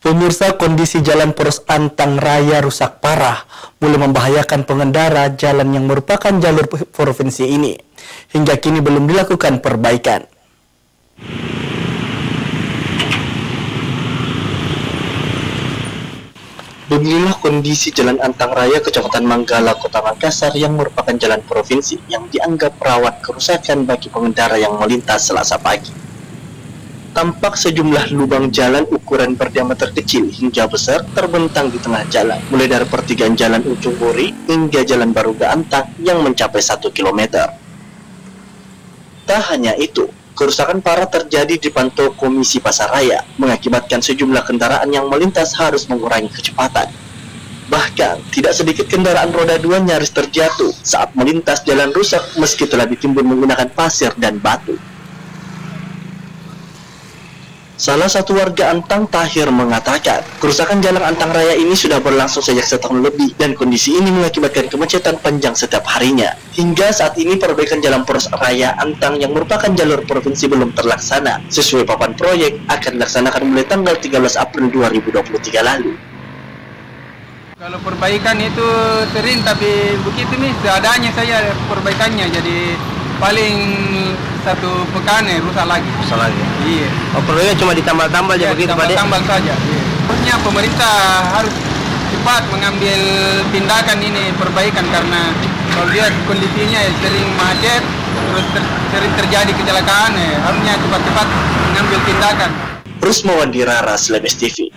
Pemirsa, kondisi jalan Poros Antang Raya rusak parah, mulai membahayakan pengendara jalan yang merupakan jalur provinsi ini. Hingga kini belum dilakukan perbaikan. Beginilah kondisi Jalan Antang Raya, Kecamatan Manggala, Kota Makassar yang merupakan jalan provinsi yang dianggap rawan kerusakan bagi pengendara yang melintas Selasa pagi. Tampak sejumlah lubang jalan ukuran berdiameter kecil hingga besar terbentang di tengah jalan, mulai dari pertigaan Jalan Ujung Buri hingga Jalan Baruga Antang yang mencapai 1 km. Tak hanya itu, kerusakan parah terjadi di pantau Komisi Pasaraya, mengakibatkan sejumlah kendaraan yang melintas harus mengurangi kecepatan. Bahkan, tidak sedikit kendaraan roda 2 nyaris terjatuh saat melintas jalan rusak meski telah ditimbun menggunakan pasir dan batu. Salah satu warga Antang, Tahir, mengatakan, kerusakan Jalan Antang Raya ini sudah berlangsung sejak setahun lebih dan kondisi ini mengakibatkan kemacetan panjang setiap harinya. Hingga saat ini perbaikan Jalan Poros Raya Antang yang merupakan jalur provinsi belum terlaksana. Sesuai papan proyek akan dilaksanakan mulai tanggal 13 April 2023 lalu. Kalau perbaikan itu sering, tapi begitu nih seadanya saya perbaikannya, jadi paling 1 pekan rusak lagi. Rusak lagi? Iya. Oh, proyeknya cuma ditambal-tambal aja begitu, Pak? Tambal saja. Iya. Maksudnya pemerintah harus cepat mengambil tindakan ini perbaikan, karena kalau lihat kondisinya sering macet, terus sering terjadi kecelakaan, harusnya cepat-cepat mengambil tindakan. Rusmawandi Rara, Slebes TV.